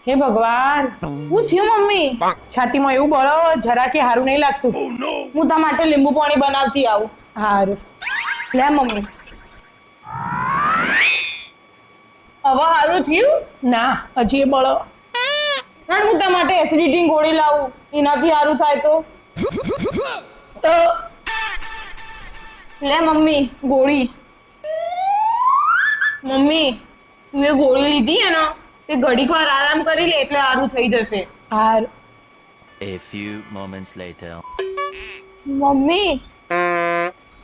હે ભગવાન, હું થયું મમ્મી? છાતીમાં એવું બળો જરા કે હારું નહીં લાગતું. હું તમારા માટે લીંબુ પાણી બનાવતી આવું. હારું. લે મમ્મી. હવે હારું થયું? ના, હજી એ બળો. પણ હું તમારા માટે એસિડિટી ગોળી લાવું, એનાથી હારું થાય તો. લે મમ્મી ગોળી. મમ્મી તું એ ગોળી લીધી હે ને તે ઘડીક વાર આરામ કરી લે એટલે સારું થઈ જશે. હારું. A few moments later. Mummy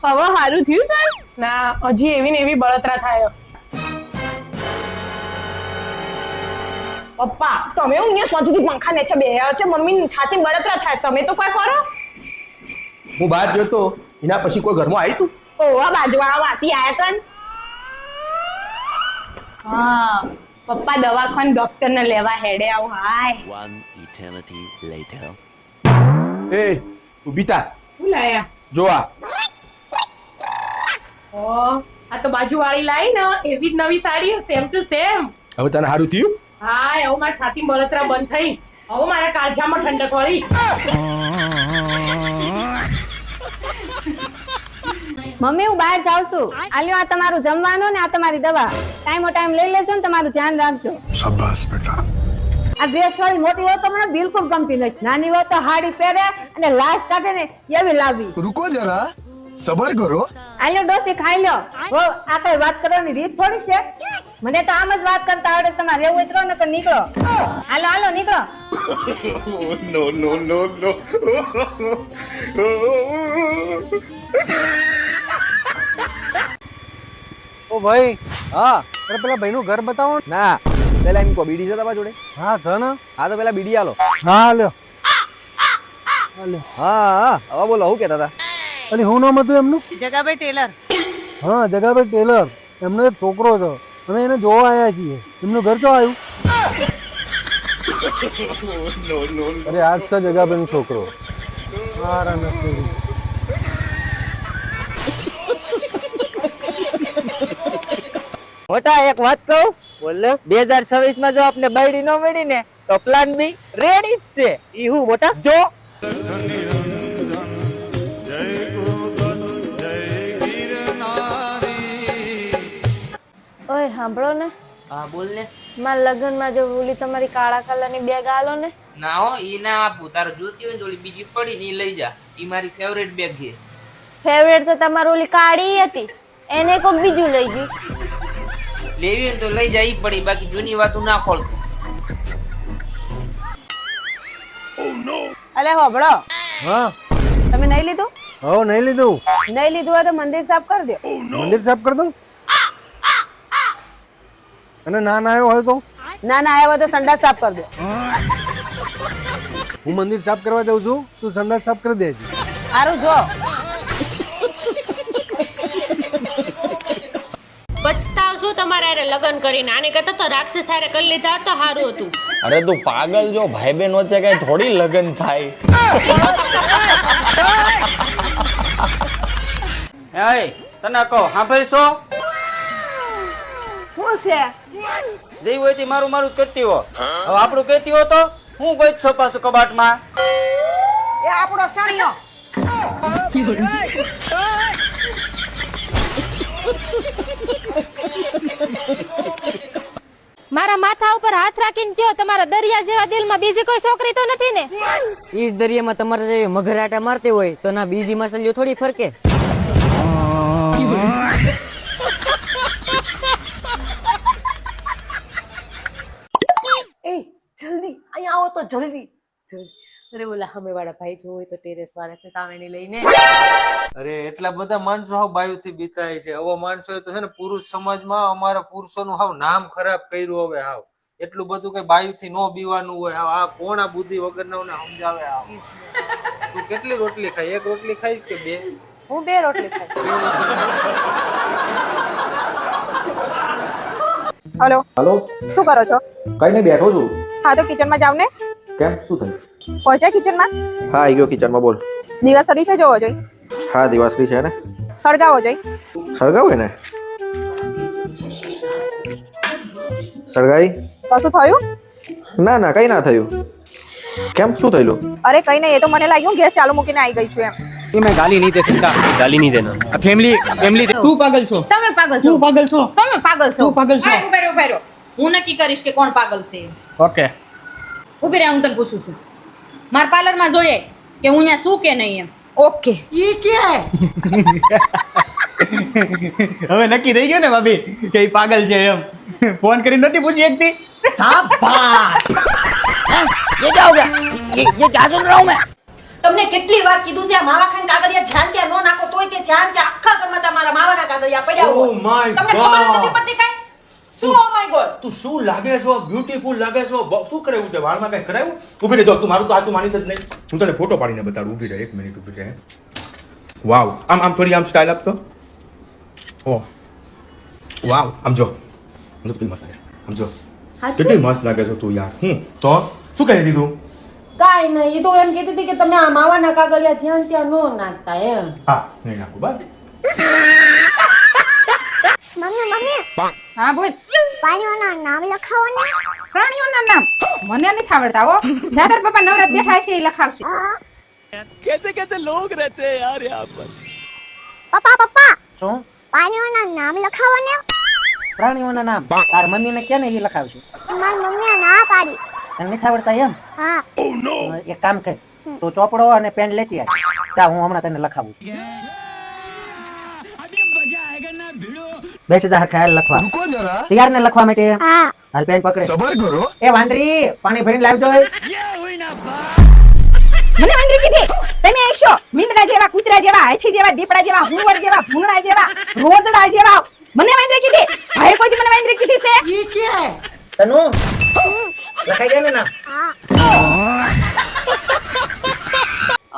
હવે સારું થયું તાર? ના, હજી એવી ને એવી બળતરા થાય. પપ્પા તમે હું અહીંયા સોચથી પંખા નીચે બેહ્યા છો, મમ્મી છાતી બળતરા થાય, તમે તો કોઈ કરો. હું બહાર જોતો એના પછી કોઈ ઘરમાં આવી તું? ઓવા બાજુવાળા વાસી આયા તન. હા પપ્પા દવાખાને ડોક્ટર ને લેવા હેડે આવ. હાય One eternity later. એ ઊભી થા. શું લાયા? જો આ આ તો બાજુવાળી લાઈ ને એવી જ નવી સાડી, સેમ ટુ સેમ. હવે તને સારું થયું? હા, હવે મારી છાતી બળતરા બંધ થઈ. હવે મારા કાળજામાં ઠંડક વળી. મમ્મી હું બહાર જાઉં છું. આલ્યો આ તમારું જમવાનું ને આ તમારી દવા. ટાઈમો ટાઈમ લઈ લેજો ને તમારું ધ્યાન રાખજો. શાબાશ બેટા. આ ડ્રેસ થોડી મોટી હોય તો મને બિલકુલ ગમતી નથી. નાની હોય તો હાડી પહેરે અને લાશ કાઢે ને એવી લાવી. रुको जरा सबर करो. આલ્યો ડોસી ખાઈ લ્યો. હો આ કઈ વાત કરવાની રીત થોડી છે? મને તો આમ જ વાત કરતા આવડે. તમારે રહેવું હોય તો રહો, નકર નીકળો. હાલો હાલો નીકળો. No no no no. ઓ ભાઈ, હા અરે પેલા ભાઈનું ઘર બતાવો ના. પેલા એમ કો બીડી છે તમારા જોડે? હા છે ને. હા તો પેલા બીડી આલો. હા લ્યો. હા હા હવે બોલો શું કહેતા હતા? અને હું નામ હતું એમનું? જગાભાઈ ટેલર. હા, જગાભાઈ ટેલર. એમનો એક છોકરો છે, અમે એને જોવા આવ્યા છીએ. એમનું ઘર તો આવ્યું? અરે આજ છે જગાભાઈ નો છોકરો. મારા નસીબ. મોટા એક વાત કહું? બોલે. 2026 માં જો આપને બાયડી ન મળી ને તો પ્લાન બી રેડી જ છે. ઈ હું મોટા જો. ઓય સાંભળો ને, હા બોલ ને. મારા લગ્નમાં જો ઓલી તમારી કાળા કલરની બેગ આલો ને. ના હો, ઈ ના આપું. તારે જોતી હોય ને ઓલી બીજી પડી ને ઈ લઈ જા. ઈ મારી ફેવરેટ બેગ છે. ફેવરેટ તો તમારી ઓલી કાળી હતી, એને કોક બીજું લઈ ગયું. લેવી હોય ને તો લઈ જા, ઈ પડી. બાકી જૂની વાતું ના ખોલતો. અલે હોબળો, હા. તમે નહીં લીધું? હો, નહીં લીધું. નહીં લીધું હોય તો મંદિર સાફ કરી દો. મંદિર સાફ કરી દઉં? અને ના ના આવ્યો હોય તો? ના ના આવ્યો તો સંડાસ સાફ કરી દો. હું મંદિર સાફ કરવા જાઉં છું, તું સંડાસ સાફ કરી દેજે. સારું જો. પછતાવશું તમારે હારે લગ્ન કરીને. આને કહેતા તો રાક્ષસ હારે કરી લીધા તો સારું હતું. અરે તું પાગલ, જો ભાઈ બહેન વચ્ચે કઈ થોડી લગ્ન થાય. તને કહો સાંભળશો? શું છે? જઈ હોય મારું મારું કરતી હો. હવે આપણું કહેતી હો તો હું કોઈ છો પાછું કબાટમાં. એ આપણો સણિયો. મારા માથા ઉપર હાથ રાખીને કયો, તમારા દરિયા જેવા દિલમાં બીજી કોઈ છોકરી તો નથી ને? ઈજ દરિયામાં તમારે જેવી મગરાટા મારતી હોય તો ના બીજી માછલીઓ થોડી ફરકે. એ જલ્દી અહીંયા આવો તો જલ્દી જલ્દી. અરે ઓલા સામે વાળા ભાઈ જો હોય તો ટેરેસ વાળા છે સામેની લઈને. અરે એટલા બધા માણસો હાવ બાયુ થી બીતાય છે. હવે માણસો તો છે ને પુરુષ સમાજમાં અમારા પુરુષોનું હાવ નામ ખરાબ કર્યું. હવે હાવ એટલું બધું કઈ બાયુ થી નો બીવાનું હોય. આ કોણ આ બુદ્ધિ વગરના સમજાવે? તું કેટલી રોટલી ખાઈ? એક રોટલી ખાઈ કે બે? હું 2 રોટલી ખાઈશ. હલો હાલો, શું કરો છો? કઈ નહીં, બેઠો છું. હા તો કિચનમાં જાવ ને. કેમ, શું થયું? પહોંચ્યા કિચનમાં? હા, આવી ગયો કિચનમાં. બોલ. દિવાસળી છે જોવો જોઈ. હા, દિવાસળી છે ને. સળગાવો જોઈ. સળગાવે ને? સળગાઈ. કશું થયું? ના ના કઈ ના થયું. કેમ શું થયેલું? અરે કઈ નહીં, એ તો મને લાગ્યું ગેસ ચાલુ મૂકીને આવી ગઈ છું એમ. मैं गाली नहीं दे सकता. गाली नहीं देना. फैमिली फैमिली तू पागल છો. તમે પાગલ છો. તું પાગલ છો. તમે પાગલ છો. તું પાગલ છો. ઉભા રહ્યો. હું નક્કી કરીશ કે કોણ પાગલ છે. ઓકે. ઉભી રહે, હું તને પૂછું છું. મારા પાર્લરમાં જોઈએ કે હું અહીંયા શું કે નહીં એમ. ઓકે. ઈ કે હવે નક્કી થઈ ગયું ને ભાભી કે ઈ પાગલ છે એમ. ફોન કરીને નથી પૂછી એકતી. શાબાશ. ये क्या हो गया? ये क्या सुन रहा हूं मैं? તમને કેટલી વાર કીધું છે આ માવા ખાન કાગળિયા જ્યાં ત્યાં નો નાખો તોય તે જ્યાં ત્યાં આખા ઘરમાં તમારા માવાના કાગળિયા પડ્યા હોય. Oh my તમને ખબર જ નથી પડતી કાઈ? શું ઓ માય ગોડ? તું શું લાગે છો? બ્યુટીફુલ લાગે છો. શું કરાવ્યું છે? વાળમાં કઈ કરાવ્યું? ઊભી રહે જો, તું મારું તો આચું માનીશ જ નહીં. હું તને ફોટો પાડીને બતાડું. ઊભી રહે, 1 મિનિટ ઊભી રહે. વાવ, આમ થોડી આમ સ્ટાઇલ આપતો. ઓહ વાવ, આમ જો કેટલી મસ્ત લાગે છે. આમ જો કેટલી મસ્ત લાગે છે તું યાર. તો શું કહી દીધું? કાઈ નહીં, એ તો એમ કહેતી હતી કે તમે આ માવાના કાગળિયા જ્યાં ત્યાં નો નાખતા એમ. હા નહીં નાખું બસ. મમ્મી હા બોલ. પ્રાણીઓના નામ લખાવો ને. પ્રાણીઓના નામ મને નથી આવડતા હો. જાદર પપ્પા નવરાત બેઠા છે એ લખાવશે. कैसे कैसे लोग रहते हैं यार यहाँ पर. પપ્પા શું પ્રાણીઓના નામ લખાવો ને. પ્રાણીઓના નામ તાર મમ્મીને કે ને એ લખાવશું. મારી મમ્મીએ ના પાડી. તને નથી આવડતા એમ? હા. એક કામ કર, તું ચોપડો અને પેન લેતી આવ. જા હું હમણાં તને લખાવું છું. બેસ જા હરખા હાલ લખવા. रुको जरा. તૈયાર ને લખવા માટે? હા. હાલ પેન પકડે. सबर करो. એ વાંદરી પાણી ભરીને લાવજો. મને વાંદરી કીધી. તમે આઈશો મીંદડા જેવા, કૂતરા જેવા, હાથી જેવા, દીપડા જેવા, હુંવર જેવા, ભૂંગળા જેવા, રોજડા જેવા. મને વાંદરી કીધી. ભાઈ કોઈ દી મને વાંદરી કીધી છે? ઈ કે તનુ લખાઈ ગયા ને નામ?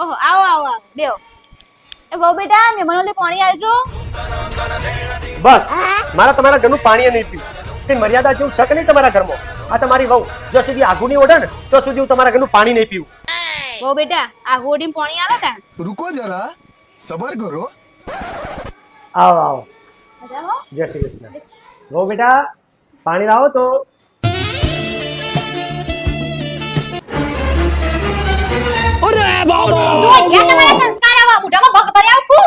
ઓહો આવો આવો બેઓ. એ બહુ બેટા મેં મનોલે પાણી આલજો. બસ મારા તમારા ઘરનું પાણી નહીં પીવું. તે મર્યાદા જેવું શક નહીં તમારા ઘરમાં. આ તમારી વહુ જો સુધી આગુ નહીં ઓઢે ને તો સુધી હું તમારા ઘરનું પાણી નહીં પીવું. બહુ બેટા આ ગોડીમાં પાણી આલે તા. रुको जरा. सबर करो. આવો આવો. જય શ્રી કૃષ્ણ. વહુ બેટા પાણી લાવો તો. જો જ્યાં તમારા સંસ્કાર આવા મોઢામાં ભગ ભરી આવતું.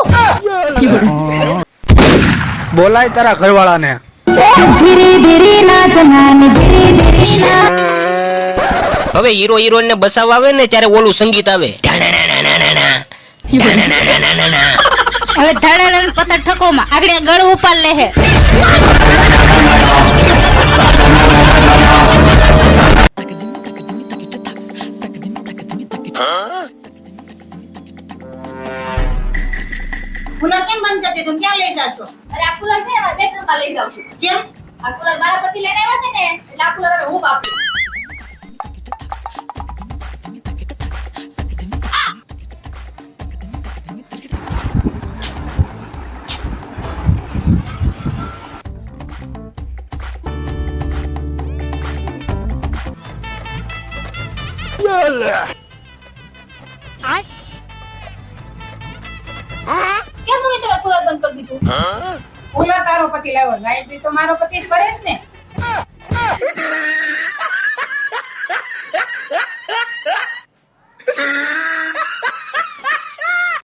बोला तारा घर वाला ने. હવે હીરો હિરોઈન ને બસાવવા આવે ને ત્યારે ઓલું સંગીત આવે. હવે ધડાલન પતર ઠકોમાં આગળ ગળ ઉપર લે હે. કુલર કેમ બંધ કરતી તું ક્યાં લઈ જાશો? અરે આ કુલર છે ને બેડરૂમ માં લઈ જાઉં છું. કેમ? આ કુલર મારા પતિ લઈને આવ્યા છે ને એટલે આ કુલર હવે હું વાપરું. કેમ મમ્મી તમે કુલર બંધ કરી દીધું? કુલર તારો પતિ લાવ્યો, લાઈટ બિલ તો મારો પતિ જ ભરે છે ને.